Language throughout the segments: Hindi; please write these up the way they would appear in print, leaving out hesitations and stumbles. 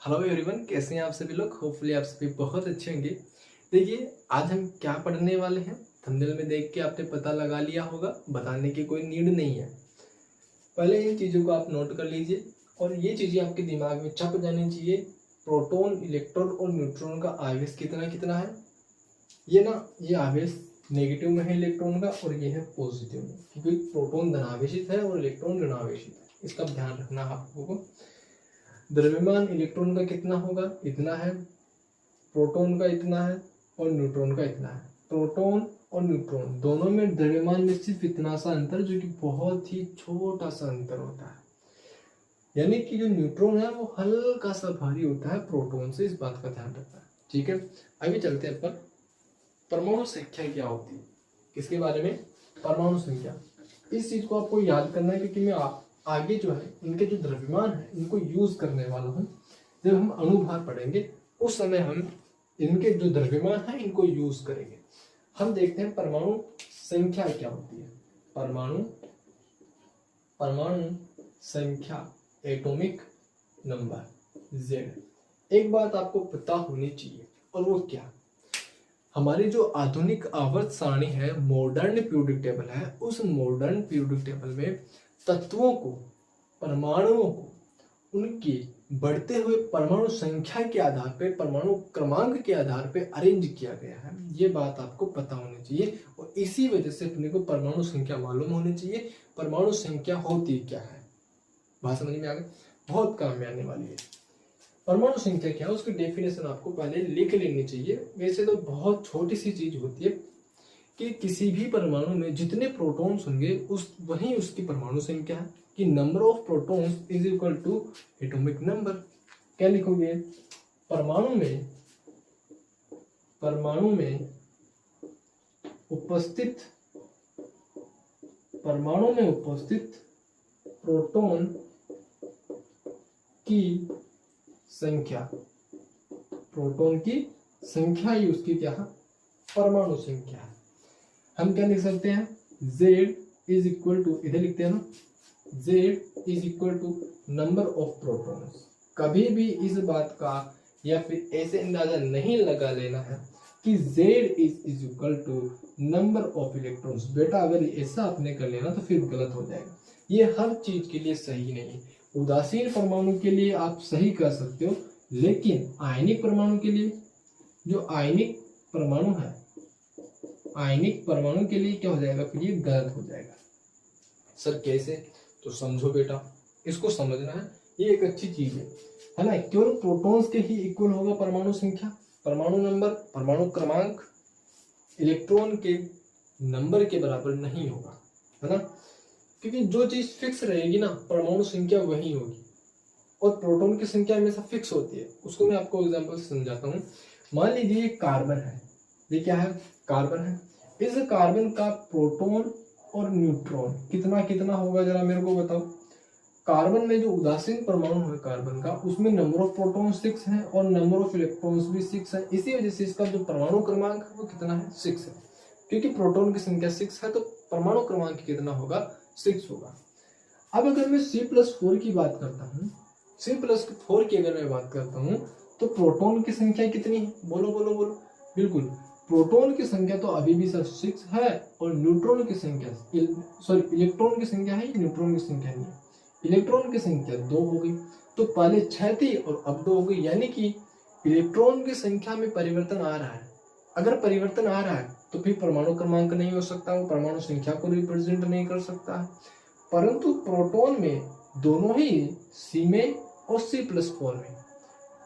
हेलो एवरीवन, कैसे हैं आप सभी लोग। होपफुली आप सभी बहुत अच्छे होंगे। देखिए आज हम क्या पढ़ने वाले हैं, थंबनेल में देख के आपने पता लगा लिया होगा, बताने की कोई नीड नहीं है। पहले इन चीज़ों को आप नोट कर लीजिए और ये चीज़ें आपके दिमाग में छप जानी चाहिए। प्रोटॉन, इलेक्ट्रॉन और न्यूट्रॉन का आवेश कितना कितना है। ये आवेश नेगेटिव में है इलेक्ट्रॉन का और ये है पॉजिटिव में, क्योंकि प्रोटॉन धनावेशित है और इलेक्ट्रॉन ऋणावेशित है। इसका ध्यान रखना आपको। द्रव्यमान इलेक्ट्रॉन का कितना होगा, इतना है। प्रोटॉन का इतना है और न्यूट्रॉन का इतना है। प्रोटॉन और न्यूट्रॉन दोनों में द्रव्यमान में सिर्फ इतना सा अंतर, जो कि बहुत ही छोटा सा अंतर होता है। यानी कि जो न्यूट्रॉन है वो हल्का सा भारी होता है प्रोटॉन से, इस बात का ध्यान रखना है। ठीक है, आगे चलते हैं अपन। परमाणु संख्या क्या होती है, किसके बारे में, परमाणु संख्या। इस चीज को आपको याद करना है, क्योंकि मैं आगे जो है इनके जो द्रव्यमान है इनको यूज करने वाला हूँ। जब हम अणुभार पढ़ेंगे उस समय हम इनके जो द्रव्यमान है इनको यूज करेंगे। हम देखते हैं परमाणु संख्या क्या होती है। परमाणु संख्या, एटॉमिक नंबर Z। एक बात आपको पता होनी चाहिए, और वो क्या, हमारी जो आधुनिक आवर्त सारणी है, मॉडर्न पीरियोडिक टेबल है, उस मॉडर्न पीरियोडिक टेबल में तत्वों को, परमाणुओं को उनकी बढ़ते हुए परमाणु संख्या के आधार पर, परमाणु क्रमांक के आधार पर अरेंज किया गया है। ये बात आपको पता होनी चाहिए और इसी वजह से अपने को परमाणु संख्या मालूम होनी चाहिए। परमाणु संख्या होती क्या है, बात समझ में आ गई, बहुत काम में आने वाली है। परमाणु संख्या क्या है, उसकी डेफिनेशन आपको पहले लिख लेनी चाहिए। वैसे तो बहुत छोटी सी चीज होती है कि किसी भी परमाणु में जितने प्रोटॉन्स होंगे वही उसकी परमाणु संख्या है, कि number of protons is equal to atomic number. क्या लिखोगे, परमाणु में उपस्थित प्रोटॉन की संख्या, प्रोटॉन की संख्या ही उसकी क्या है, परमाणु संख्या है। हम क्या लिख सकते हैं, Z इज इक्वल टू, इधर लिखते हैं ना, Z is equal to number of protons. कभी भी इस बात का या फिर ऐसे अंदाजा नहीं लगा लेना है कि Z is equal to number of electrons. बेटा अगर ऐसा आपने कर लेना तो फिर गलत हो जाएगा। ये हर चीज के लिए सही नहीं है। उदासीन परमाणु के लिए आप सही कर सकते हो, लेकिन आयनिक परमाणु के लिए, जो आयनिक परमाणु के लिए क्या हो जाएगा, फिर ये गलत हो जाएगा। सर कैसे, तो समझो बेटा, इसको समझना है, ये एक अच्छी चीज है ना। केवल प्रोटॉन्स के ही इक्वल होगा परमाणु संख्या, परमाणु नंबर, परमाणु क्रमांक इलेक्ट्रॉन के नंबर के बराबर नहीं होगा, है ना। क्योंकि जो चीज फिक्स रहेगी ना, परमाणु संख्या वही होगी, और प्रोटॉन की संख्या हमेशा फिक्स होती है। उसको मैं आपको एग्जांपल से समझाता हूँ। मान लीजिए कार्बन है, ये क्या है, कार्बन है। इस कार्बन का प्रोटॉन और न्यूट्रॉन कितना कितना होगा, जरा मेरे को बताओ। कार्बन में जो उदासीन परमाणु है कार्बन का, उसमें नंबर ऑफ प्रोटॉन 6 है और नंबर ऑफ इलेक्ट्रॉन्स भी 6 है। इसी वजह से इसका जो परमाणु क्रमांक है वो कितना है, 6 है। क्योंकि प्रोटॉन की संख्या 6 है तो परमाणु क्रमांक कितना होगा, 6 होगा। अब अगर मैं C+4 की बात करता हूँ, C+4 की अगर मैं बात करता हूँ, तो प्रोटॉन की संख्या कितनी है, बोलो बोलो बोलो। बिल्कुल, प्रोटॉन की संख्या तो अभी भी सर 6 है, और न्यूट्रॉन की संख्या, इलेक्ट्रॉन की संख्या है, न्यूट्रॉन की संख्या नहीं है। इलेक्ट्रॉन की संख्या 2 हो गई, तो पहले 6 थी और अब 2 हो गई। यानी कि इलेक्ट्रॉन की संख्या में परिवर्तन आ रहा है। अगर परिवर्तन आ रहा है तो फिर परमाणु क्रमांक नहीं हो सकता, वो परमाणु संख्या को रिप्रेजेंट नहीं कर सकता है। परंतु प्रोटॉन में दोनों ही C में और C+4 में,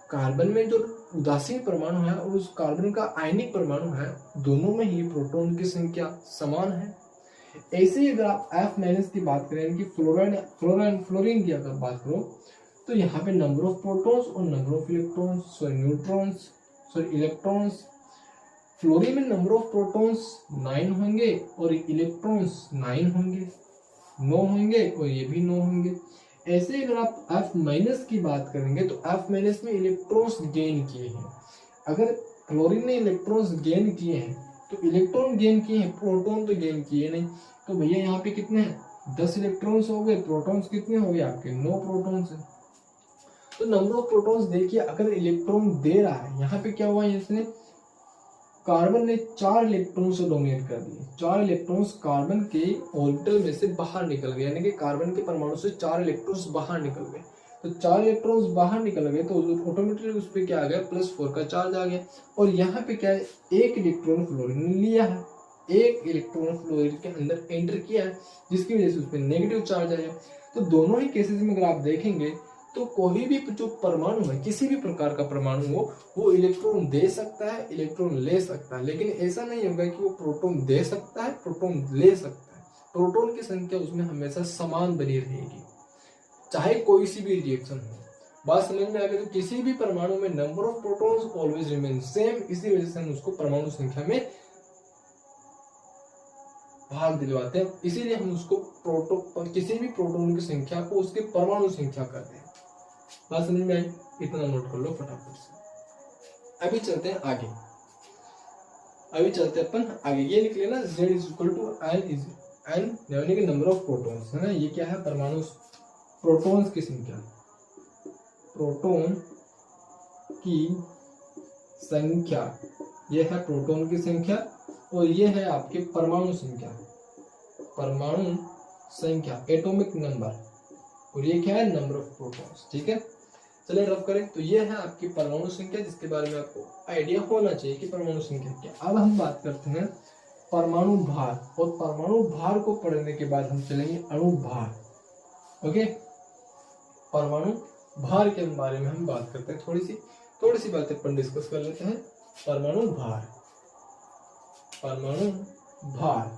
कार्बन में जो उदासीन परमाणु है और उस कार्बन का आयनिक परमाणु है, दोनों में ही प्रोटॉन की संख्या समान है। ऐसे ही अगर आप F- की बात करें, कि फ्लोरीन की अगर बात करो, तो यहाँ पे नंबर ऑफ प्रोटॉन्स और नंबर ऑफ इलेक्ट्रॉन्स, फ्लोरीन में नंबर ऑफ प्रोटॉन्स 9 होंगे और इलेक्ट्रॉन्स 9 होंगे, 9 होंगे और ये भी 9 होंगे। ऐसे अगर आप F- की बात करेंगे तो F- में इलेक्ट्रॉन्स गेन किए हैं। अगर क्लोरीन ने इलेक्ट्रॉन्स गेन किए हैं तो इलेक्ट्रॉन गेन किए हैं, प्रोटॉन तो गेन किए नहीं। तो भैया यहाँ पे कितने हैं, 10 इलेक्ट्रॉन्स हो गए, प्रोटॉन्स कितने हो गए आपके, 9 प्रोटॉन्स है। तो नंबर ऑफ प्रोटॉन्स देखिए, अगर इलेक्ट्रॉन दे रहा है, यहाँ पे क्या हुआ, इसने कार्बन ने 4 इलेक्ट्रॉन से डोमिनेट कर दिए, 4 इलेक्ट्रॉन्स कार्बन के ऑर्बिटल में से बाहर निकल गए, यानी कि कार्बन के परमाणु से 4 इलेक्ट्रॉन्स बाहर निकल गए। तो 4 इलेक्ट्रॉन्स बाहर निकल गए तो ऑटोमेटिकली उस पर क्या आ गया, +4 का चार्ज आ गया। और यहाँ पे क्या है, 1 इलेक्ट्रॉन फ्लोरीन ने लिया है, 1 इलेक्ट्रॉन फ्लोरीन के अंदर एंटर किया है, जिसकी वजह से उस पर नेगेटिव चार्ज आया। तो दोनों ही केसेस में अगर आप देखेंगे तो कोई भी जो परमाणु है, किसी भी प्रकार का परमाणु हो, वो इलेक्ट्रॉन दे सकता है, इलेक्ट्रॉन ले सकता है, लेकिन ऐसा नहीं होगा कि वो प्रोटॉन दे सकता है, प्रोटॉन ले सकता है। प्रोटॉन की संख्या उसमें हमेशा समान बनी रहेगी, चाहे कोई सी भी रिएक्शन हो। बात समझ में आ गई? तो किसी भी परमाणु में number of protons always remain same, इसी वजह से हम उसको परमाणु संख्या में भाग दिलवाते हैं, इसीलिए हम उसको प्रोटॉन, किसी भी प्रोटॉन की संख्या को उसके परमाणु संख्या कहते हैं। बात समझ में आई? इतना नोट कर लो फटाफट से। अभी चलते हैं आगे, अभी चलते हैं अपन आगे। ये निकले ना Z is equal to n यानी कि नंबर ऑफ प्रोटॉन्स है ना, ये क्या है, परमाणु प्रोटॉन्स की संख्या, प्रोटॉन की संख्या, ये है प्रोटॉन की संख्या, और ये है आपके परमाणु संख्या, परमाणु संख्या एटॉमिक नंबर, और ये क्या है, नंबर ऑफ प्रोटॉन्स। ठीक है, चलिए रफ करें। तो ये है आपकी परमाणु संख्या, जिसके बारे में आपको आइडिया होना चाहिए कि परमाणु संख्या क्या। अब हम बात करते हैं परमाणु भार, और परमाणु भार को पढ़ने के बाद हम चलेंगे अणु भार। ओके, परमाणु भार के बारे में हम बात करते हैं, थोड़ी सी बातें अपन डिस्कस कर लेते हैं। परमाणु भार, परमाणु भार,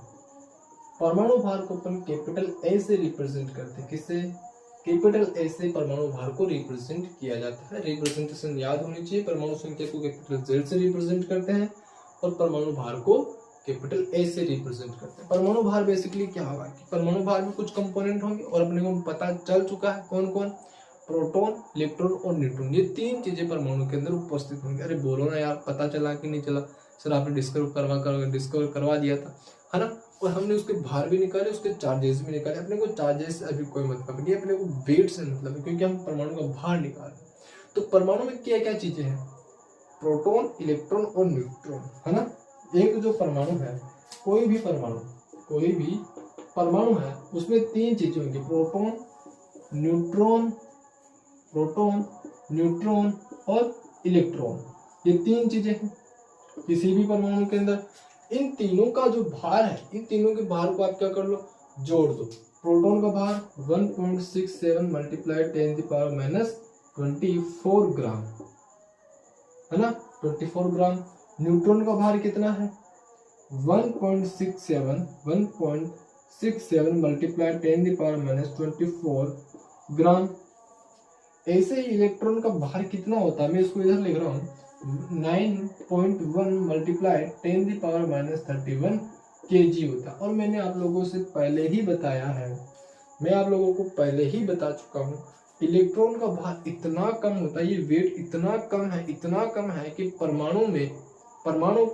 परमाणु भार को अपन कैपिटल ए से रिप्रेजेंट करते हैं। किससे? कैपिटल ए से परमाणु भार को रिप्रेजेंट किया जाता है। रिप्रेजेंटेशन याद होनी चाहिए। परमाणु संख्या को कैपिटल जेड से रिप्रेजेंट करते हैं और परमाणु भार को कैपिटल ए से रिप्रेजेंट करते हैं। परमाणु भार बेसिकली क्या होगा कि परमाणु भार में कुछ कंपोनेंट होंगे, और अपने को पता चल चुका है कौन कौन, प्रोटॉन, इलेक्ट्रॉन और न्यूट्रॉन, ये 3 चीजें परमाणु के अंदर उपस्थित होंगी। अरे बोलो ना यार, पता चला कि नहीं चला? सर आपने डिस्कवर करवा दिया था, है ना, और हमने उसके भार भी निकाले, उसके चार्जेस भी निकाले। अपने को चार्जेस से अभी कोई मतलब नहीं, अपने को वेट से मतलब है, क्योंकि हम परमाणु का भार निकाल रहे हैं। तो परमाणु में क्या क्या चीजें हैं? प्रोटॉन, इलेक्ट्रॉन और न्यूट्रॉन, है ना। एक जो परमाणु है, कोई भी परमाणु है, उसमें 3 चीजें होंगी, प्रोटॉन, न्यूट्रॉन और इलेक्ट्रॉन। ये 3 चीजें हैं किसी भी परमाणु के अंदर। इन तीनों का जो भार है, इन तीनों के भार को आप क्या कर लो, जोड़ दो। प्रोटॉन का भार 1.67 मल्टीप्लाई 10⁻⁻24 ग्राम, है ना, 24 ग्राम। न्यूट्रॉन का भार कितना है? 1.67 मल्टीप्लाई 10⁻⁻24 ग्राम। ऐसे ही इलेक्ट्रॉन का भार कितना होता है, मैं इसको इधर लिख रहा हूँ, 9.1 मल्टीप्लाई 10⁻31 kg होता है। और मैंने आप लोगों से पहले ही बताया है, मैं आप लोगों को पहले ही बता चुका हूँ, इलेक्ट्रॉन का भार इतना कम होता है, ये वेट इतना कम है कि परमाणु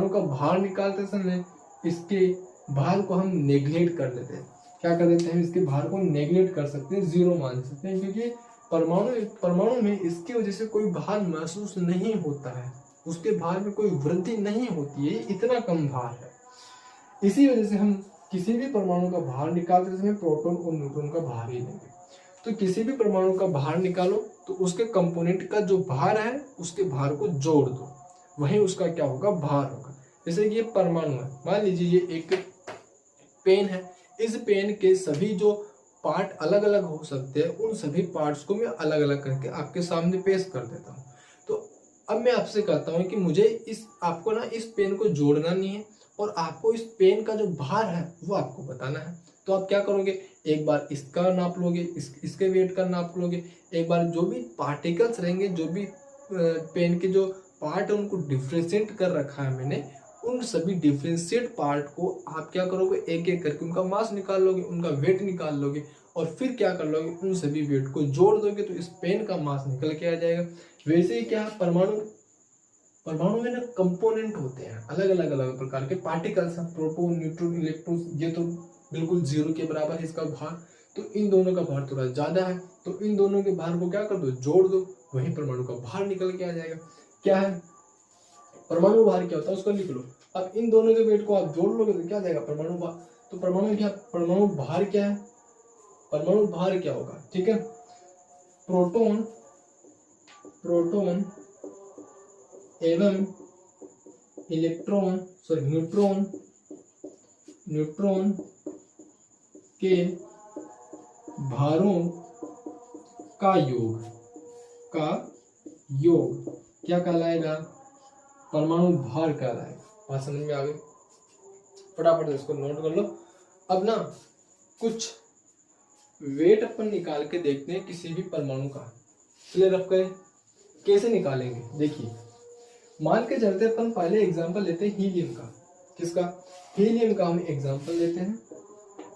का भार निकालते समय इसके भार को हम नेग्लेक्ट कर देते हैं। क्या कर देते हैं? इसके भार को नेग्लेक्ट कर सकते हैं, 0 मान सकते हैं, क्योंकि परमाणु में इसकी वजह से कोई भार महसूस नहीं होता है, उसके भार में कोई वृद्धि नहीं होती है, इतना कम भार है। इसी वजह से हम किसी भी परमाणु का भार निकालते समय प्रोटॉन और न्यूट्रॉन का भार ही लेंगे। तो किसी भी परमाणु का भार निकालो तो उसके कंपोनेंट का जो भार है उसके भार को जोड़ दो, वही उसका क्या होगा, भार होगा। जैसे कि ये परमाणु है, मान लीजिए ये एक पेन है, इस पेन के सभी जो पार्ट अलग अलग हो सकते हैं, उन सभी पार्ट्स को मैं अलग अलग करके आपके सामने पेश कर देता हूँ। तो अब मैं आपसे कहता हूँ कि मुझे आपको ना इस पेन को जोड़ना नहीं है, और आपको इस पेन का जो भार है वो आपको बताना है। तो आप क्या करोगे, एक बार इसका नाप लोगे, इसके वेट का नाप लोगे, एक बार जो भी पार्टिकल्स रहेंगे, जो भी पेन के जो पार्ट है उनको डिफ्रेंशिएट कर रखा है मैंने, उन सभी डिफ्रेंशिएट पार्ट को आप क्या करोगे, एक एक करके उनका मास निकाल लोगे, उनका वेट निकाल लोगे, और फिर क्या कर लोगे, उन सभी वेट को जोड़ दोगे तो इस पेन का मास निकल के आ जाएगा। वैसे ही क्या, परमाणु में ना कंपोनेंट होते हैं, अलग अलग प्रकार के पार्टिकल्स हैं, प्रोटॉन, न्यूट्रॉन, इलेक्ट्रॉन, ये तो बिल्कुल 0 के बराबर है इसका भार। तो इन दोनों का भार थोड़ा ज्यादा है, तो इन दोनों के भार को क्या कर दो, जोड़ दो, वही परमाणु का भार निकल के आ जाएगा। क्या है परमाणु भार, क्या होता है उसको लिख लो। अब इन दोनों के वेट को आप जोड़ लोगे तो क्या जाएगा परमाणु भार। तो परमाणु भार क्या है, परमाणु भार क्या होगा, ठीक है। प्रोटॉन एवं न्यूट्रॉन के भारों का योग क्या कहलाएगा, परमाणु भार कहलाएगा। बात समझ में आ गई, फटाफट इसको नोट कर लो। अब ना कुछ वेट अपन निकाल के देखते हैं किसी भी परमाणु का। क्लियर अप करें, कैसे निकालेंगे देखिए। मान के चलते अपन पहले एग्जांपल लेते हैं हीलियम का। किसका, हीलियम का हम एग्जांपल लेते हैं,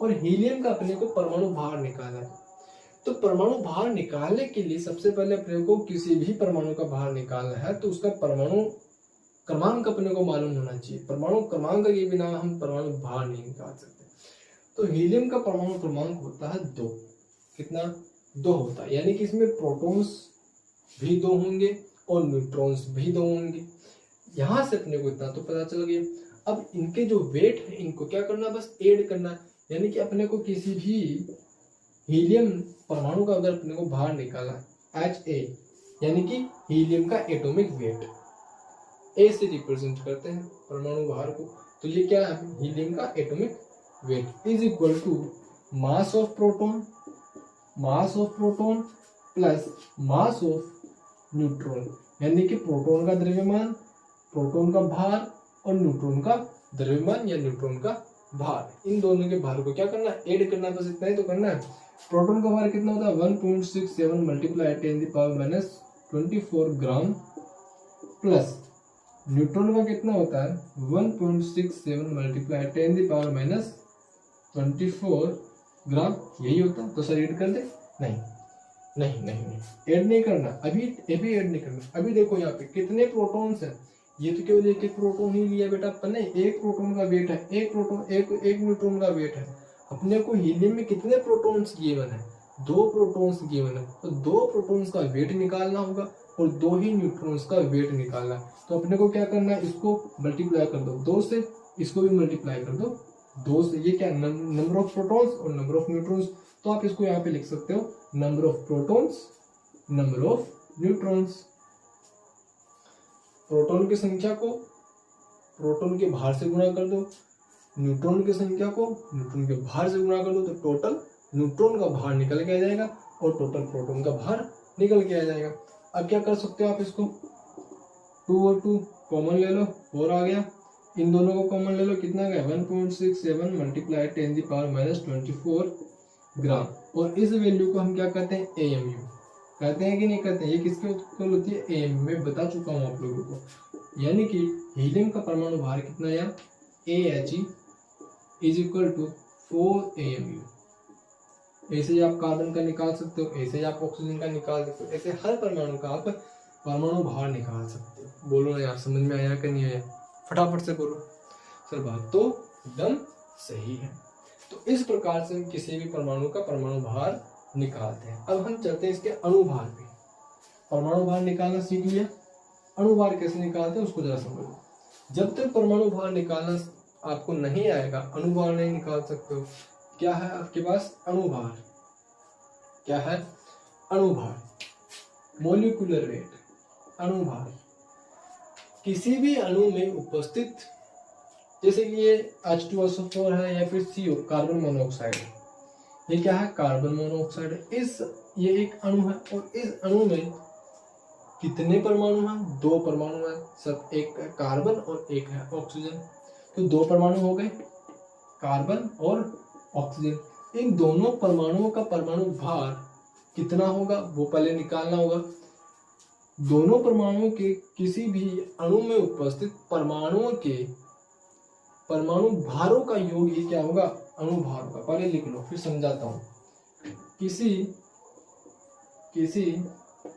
और हीलियम का अपने को परमाणु भार निकालना है। तो परमाणु भार निकालने के लिए सबसे पहले अपने को किसी भी परमाणु का भार निकालना है तो उसका परमाणु क्रमांक अपने को मालूम होना चाहिए। परमाणु क्रमांक के बिना हम परमाणु भार नहीं निकाल सकते। तो हीलियम का परमाणु क्रमांक होता है 2। कितना, 2 होता है, यानी कि इसमें प्रोटॉन्स भी 2 होंगे और न्यूट्रॉन्स भी 2 होंगे। यहां से अपने को इतना तो पता चल गया। अब इनके जो वेट है इनको क्या करना, बस ऐड करना है। यानी कि अपने को किसी भी हीलियम परमाणु का अगर अपने को भार निकाला Ha, यानी कि हीलियम का एटॉमिक वेट, ए से रिप्रेजेंट करते हैं परमाणु भार को। तो ये क्या है, हीलियम का atomic weight is equal to mass of proton plus mass of neutron, यानी कि प्रोटॉन का द्रव्यमान, प्रोटॉन का भार और न्यूट्रॉन का द्रव्यमान या न्यूट्रॉन का भार। इन दोनों के भार को क्या करना है, ऐड करना, बस इतना ही तो करना है। प्रोटॉन का भार कितना होता है 1.67 मल्टीप्लाई 10⁻24 ग्राम, प्लस न्यूट्रॉन का कितना होता है 1.67 मल्टीप्लाई 10⁻24 ग्राम, यही होता है। तो सर ऐड कर दे, नहीं ऐड नहीं करना, अभी ऐड नहीं करना। अभी देखो यहाँ पे कितने प्रोटॉन्स हैं, ये तो केवल एक प्रोटॉन ही लिया बेटा अपन ने। एक प्रोटॉन का वेट है, एक न्यूट्रॉन का वेट है। अपने को हीलियम में कितने प्रोटॉन्स गिवन है, 2 प्रोटॉन्स गिवन है। तो 2 प्रोटॉन्स का वेट निकालना होगा और 2 ही न्यूट्रॉन्स का वेट निकालना है। तो अपने को क्या करना है, इसको मल्टीप्लाई कर दो 2 से, इसको भी मल्टीप्लाई कर दो 2 से। ये क्या, नंबर ऑफ प्रोटॉन्स और नंबर ऑफ न्यूट्रॉन्स। तो आप इसको यहाँ पे लिख सकते हो number of protons, number of neutrons. Proton की संख्या को प्रोटॉन के भार से गुणा कर दो, न्यूट्रॉन की संख्या को न्यूट्रॉन के भार से गुणा कर दो, तो टोटल न्यूट्रॉन का भार निकल के आ जाएगा और टोटल प्रोटॉन का भार निकल के आ जाएगा। अब क्या कर सकते हो आप, इसको 2 और 2 कॉमन ले लो, 4 आ गया। इन दोनों को कॉमन ले लो, कितना गया 1.67 मल्टीप्लाई 10⁻24 ग्राम। और इस वैल्यू को हम क्या कहते हैं, AMU कहते हैं कि नहीं कहते हैं। ये किसके इक्वल होती है, AMU। मैं बता चुका हूँ आप लोगों को। यानी कि हीलियम का परमाणु भार कितना है, AHE is equal to 4 AMU। ऐसे ही आप कार्बन का निकाल सकते हो, ऐसे ही आप ऑक्सीजन का निकाल सकते हो, ऐसे हर परमाणु का आप परमाणु भार निकाल सकते हो। बोलो ना यार, समझ में आया कि नहीं आया, फटाफट से बोलो। सर बात तो एकदम सही है। तो इस प्रकार से हम किसी भी परमाणु का परमाणु भार निकालते हैं। अब हम चलते हैं इसके अणुभार पे। परमाणु भार निकालना सीख लिया, अणुभार कैसे निकालते हैं उसको जरा समझो। जब तक परमाणु भार निकालना आपको नहीं आएगा, अणुभार नहीं निकाल सकते हो। क्या है आपके पास, अणुभार। क्या है, अणुभार, मोलिकुलर वेट। अणुभार किसी भी अणु में उपस्थित, जैसे कि ये H2SO4 है या फिर CO कार्बन मोनोऑक्साइड है। ये क्या है, कार्बन मोनोऑक्साइड है। ये एक अणु है और इस अणु में कितने परमाणु हैं, 2 परमाणु हैं सब, एक कार्बन और एक है ऑक्सीजन। तो 2 परमाणु हो गए, कार्बन और ऑक्सीजन। इन दोनों परमाणुओं का परमाणु भार कितना होगा वो पहले निकालना होगा। दोनों परमाणुओं के किसी भी अणु में उपस्थित परमाणुओं के परमाणु भारों का योग ये क्या होगा, अणुभार का। पहले लिख लो फिर समझाता हूं। किसी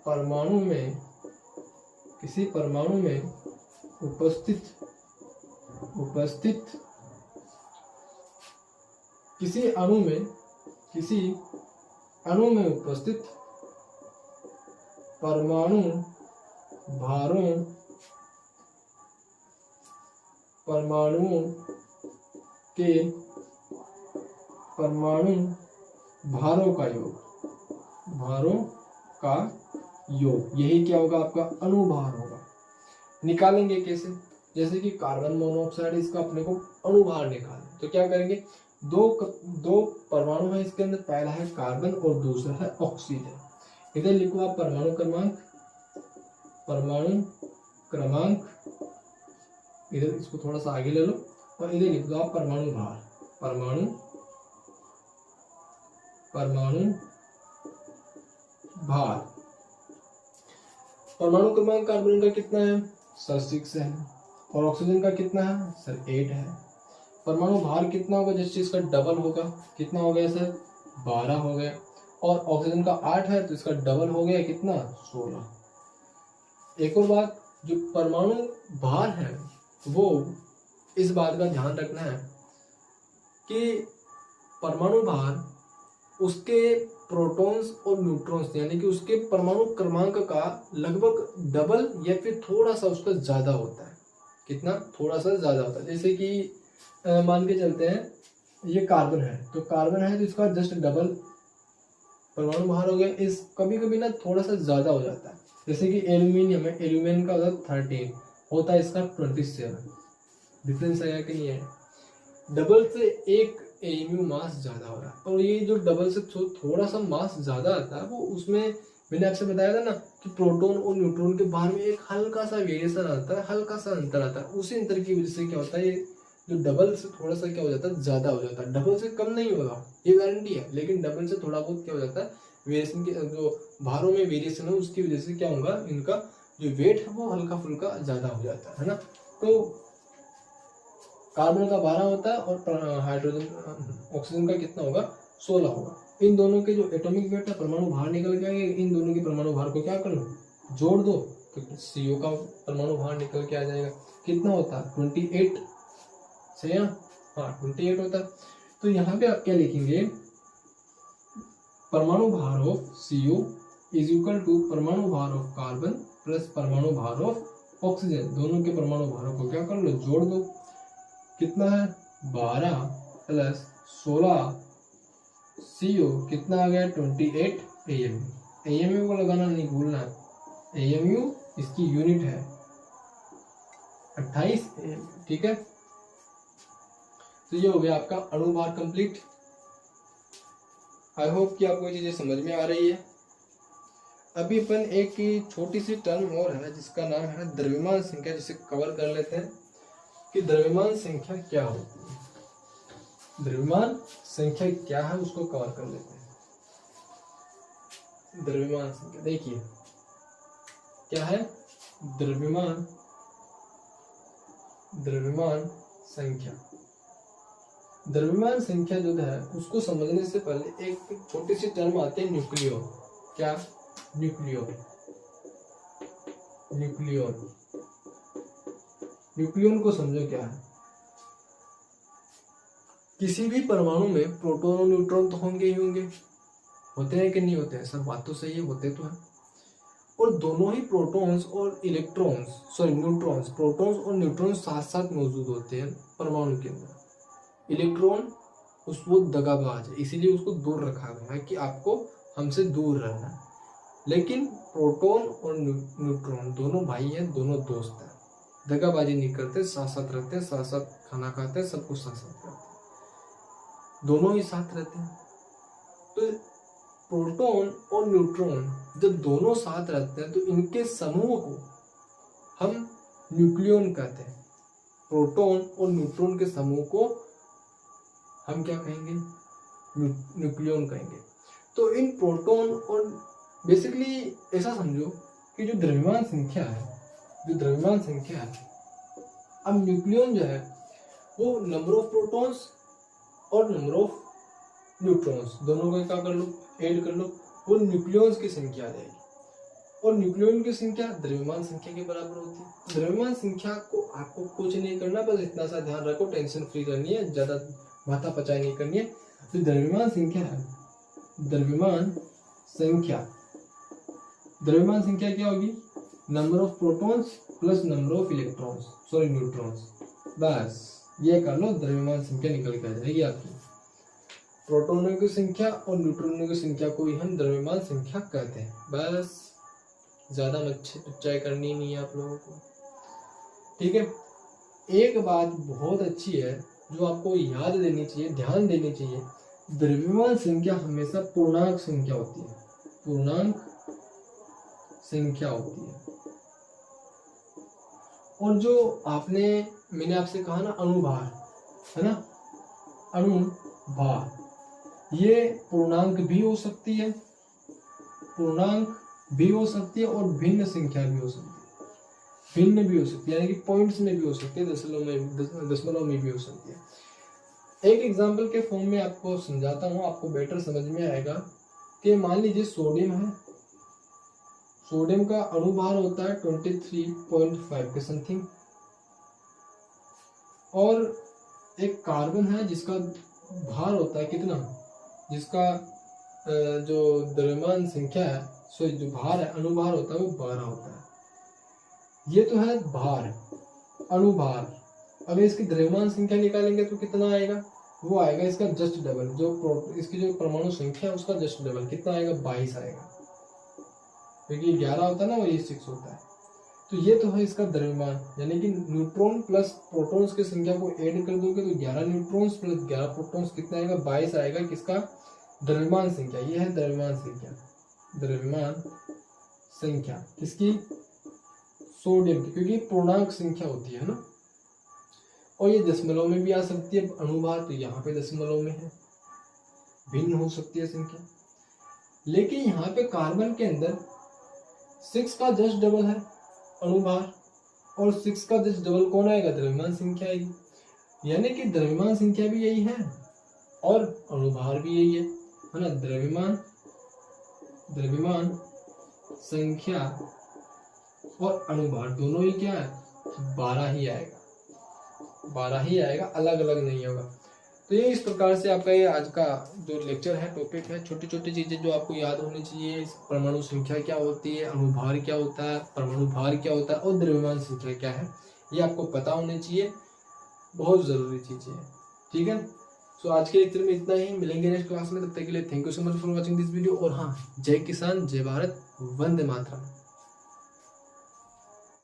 परमाणु में उपस्थित किसी अणु में किसी अणु में उपस्थित परमाणु परमाणुओं के परमाणु भारों का योग, यही क्या होगा आपका अणुभार होगा। निकालेंगे कैसे? जैसे कि कार्बन मोनोऑक्साइड, इसका अपने को अणुभार निकालना, तो क्या करेंगे, दो परमाणु है इसके अंदर, पहला है कार्बन और दूसरा है ऑक्सीजन। इधर लिखो आप परमाणु क्रमांक, इधर इसको थोड़ा सा आगे ले लो और इधर लिख दो आप परमाणु भार, परमाणु भार। परमाणु क्रमांक कार्बन का कितना है सर 6 है, और ऑक्सीजन का कितना है सर 8 है। परमाणु भार कितना होगा, जिस चीज का डबल होगा, कितना हो गया सर 12 हो गया, और ऑक्सीजन का 8 है तो इसका डबल हो गया कितना 16। एक और बात, जो परमाणु भार है वो इस बात का ध्यान रखना है कि परमाणु भार उसके प्रोटॉन्स और न्यूट्रॉन्स यानी कि उसके परमाणु क्रमांक का लगभग डबल या फिर थोड़ा सा उसका ज्यादा होता है। कितना? थोड़ा सा ज्यादा होता है। जैसे कि मान के चलते हैं ये कार्बन है, तो कार्बन है तो इसका जस्ट डबल परमाणु भार हो गया। इस कभी कभी ना थोड़ा सा ज्यादा हो जाता है, जैसे कि एल्यूमिनियम है, एल्यूमिनियम का होता है 13, होता है इसका 27। डिफरेंस आया कि नहीं है? डबल से एक एमयू मास ज्यादा हो रहा है, और ये जो डबल से थोड़ा सा मास ज्यादा आता है वो उसमें मैंने आपसे बताया था ना कि प्रोटॉन और न्यूट्रॉन के बाहर में एक हल्का सा वेरिएशन आता है, हल्का सा अंतर आता है। उसी अंतर की वजह से क्या होता है, ये जो डबल से थोड़ा सा क्या हो जाता है ज्यादा हो जाता है। डबल से कम नहीं होगा ये गारंटी है, लेकिन डबल से थोड़ा बहुत क्या हो जाता है, वेरिएशन के जो भारों में वेरिएशन है उसकी वजह से क्या होगा, इनका जो वेट है वो हल्का फुल्का ज्यादा हो जाता है ना। तो कार्बन का 12 होता है और हाइड्रोजन ऑक्सीजन का कितना होगा 16 होगा। इन दोनों के जो एटॉमिक वेट है, परमाणु भार निकल के आएंगे, इन दोनों के परमाणु भार को क्या कर लो, जोड़ दो, तो CO का परमाणु भार निकल के आ जाएगा। कितना होता है 28 से, हाँ 28 होता है। तो यहाँ पे आप क्या लिखेंगे, परमाणु भार of CO is equal to परमाणु भार ऑफ कार्बन प्लस परमाणु भार ऑफ ऑक्सीजन। दोनों के परमाणु भारों को क्या कर लो, जोड़ दो। कितना है 12 प्लस 16 CO कितना आ गया 28 AMU। AMU को लगाना नहीं भूलना है, AMU इसकी यूनिट है 28 AMU, ठीक है। तो ये हो गया आपका अणुभार कंप्लीट। आई होप कि आपको ये चीजें समझ में आ रही है। अभी अपन एक छोटी सी टर्म और है जिसका नाम है द्रव्यमान संख्या, जिसे कवर कर लेते हैं कि द्रव्यमान संख्या क्या होती है। द्रव्यमान संख्या क्या है उसको कवर कर लेते हैं। द्रव्यमान संख्या देखिए क्या है, द्रव्यमान संख्या। द्रव्यमान संख्या जो है उसको समझने से पहले एक छोटी सी टर्म आती है न्यूक्लियॉन। क्या? न्यूक्लियॉन को समझो क्या है। किसी भी परमाणु में प्रोटॉन और न्यूट्रॉन तो होंगे ही होंगे, होते हैं कि नहीं होते हैं? सब बात तो सही है, होते तो हैं। और दोनों ही प्रोटॉन्स और न्यूट्रॉन्स, प्रोटॉन्स और न्यूट्रॉन्स साथ साथ मौजूद होते हैं परमाणु के अंदर। इलेक्ट्रॉन वो दगाबाज है, इसीलिए उसको दूर रखा गया है कि आपको हमसे दूर रहना है। लेकिन प्रोटॉन और न्यूट्रॉन दोनों भाई हैं, दोनों दोस्त हैं, दगाबाजी नहीं करते, साथ साथ रहते हैं, साथ साथ खाना खाते हैं, सब कुछ साथ साथ करते हैं, दोनों ही साथ रहते हैं। तो प्रोटॉन और न्यूट्रॉन जब दोनों साथ रहते हैं तो इनके समूह को हम न्यूक्लियॉन कहते हैं। प्रोटॉन और न्यूट्रॉन के समूह को हम क्या कहेंगे, न्यूक्लियॉन कहेंगे। तो इन प्रोटॉन और बेसिकली ऐसा समझो कि जो द्रव्यमान संख्या है, अब न्यूक्लियॉन जो है वो नंबर ऑफ प्रोटॉन्स और नंबर ऑफ न्यूट्रॉन्स दोनों को क्या कर लो, ऐड कर लो, वो न्यूक्लियॉन्स की संख्या आ जाएगी। और न्यूक्लियॉन की संख्या द्रव्यमान संख्या के बराबर होती है। द्रव्यमान संख्या को आपको कुछ नहीं करना, बस इतना सा ध्यान रखो, टेंशन फ्री करनी है, ज्यादा माथा पचाई नहीं करनी है। तो द्रव्यमान संख्या है द्रव्यमान संख्या, द्रव्यमान संख्या क्या होगी, number of protons plus number of electrons, sorry neutrons, बस ये कर लो, द्रव्यमान संख्या निकल के आ जाएगी आपकी। प्रोटॉनों की संख्या और न्यूट्रॉनों की संख्या को ही हम द्रव्यमान संख्या कहते हैं। बस ज्यादा मच्छी करनी नहीं है आप लोगों को, ठीक है। एक बात बहुत अच्छी है जो आपको याद देनी चाहिए, ध्यान देनी चाहिए, द्रव्यमान संख्या हमेशा पूर्णांक संख्या होती है, पूर्णांक संख्या होती है। और जो मैंने आपसे कहा ना अणुभार, है ना, अणुभार, ये पूर्णांक भी हो सकती है, पूर्णांक भी हो सकती है और भिन्न संख्या भी हो सकती है, भिन्न भी हो सकती है, यानी कि पॉइंट्स में भी हो सकती है, दशमलव में भी हो सकती है। एक एग्जांपल के फॉर्म में आपको समझाता हूँ, आपको बेटर समझ में आएगा कि मान लीजिए सोडियम है, सोडियम का अणुभार होता है 23.5 के समथिंग, और एक कार्बन है जिसका भार होता है कितना, जिसका जो द्रव्यमान संख्या है, सॉरी जो भार है, अणुभार होता है वो 12 होता है। ये तो है भार, अणुभार। अगर इसकी द्रव्यमान संख्या निकालेंगे तो कितना आएगा, वो आएगा इसका जस्ट डबल, जो इसकी जो परमाणु संख्या है उसका जस्ट डबल, कितना आएगा, 22 आएगा, क्योंकि 11 होता है ना, वो ये 6 होता है। तो ये तो है इसका द्रव्यमान, यानी कि न्यूट्रॉन प्लस प्रोटॉन्स की संख्या को ऐड कर दोगे तो 11 न्यूट्रॉन्स प्लस 11 प्रोटॉन्स कितना आएगा, 22 आएगा, किसका, द्रव्यमान संख्या। ये है द्रव्यमान संख्या, द्रव्यमान संख्या किसकी, सोडियम की, क्योंकि पूर्णांक संख्या होती है ना। और ये दशमलव में भी आ सकती है, अणुभार तो यहाँ पे दशमलव में है, भिन्न हो सकती है संख्या। लेकिन यहाँ पे कार्बन के अंदर 6 का जस्ट डबल है अणुभार, और 6 का जस्ट डबल कौन आएगा, द्रव्यमान संख्या आएगी, यानी कि द्रव्यमान संख्या भी यही है और अणुभार भी यही है ना। द्रव्यमान संख्या और अणुभार दोनों ही क्या है, 12 ही आएगा, 12 ही आएगा, अलग अलग नहीं होगा। तो ये इस प्रकार से आपका ये आज का जो लेक्चर है, टॉपिक है, छोटी छोटी चीजें जो आपको याद होनी चाहिए, परमाणु संख्या क्या होती है, अणुभार क्या होता है, परमाणु भार क्या होता है और द्रव्यमान संख्या क्या है, ये आपको पता होनी चाहिए, बहुत जरूरी चीजें हैं, ठीक है। सो आज के लेक्चर में इतना ही, मिलेंगे नेक्स्ट क्लास में, तब तक के लिए thank you so much for watching this video. और हाँ, जय किसान, जय भारत, वंदे मातरम।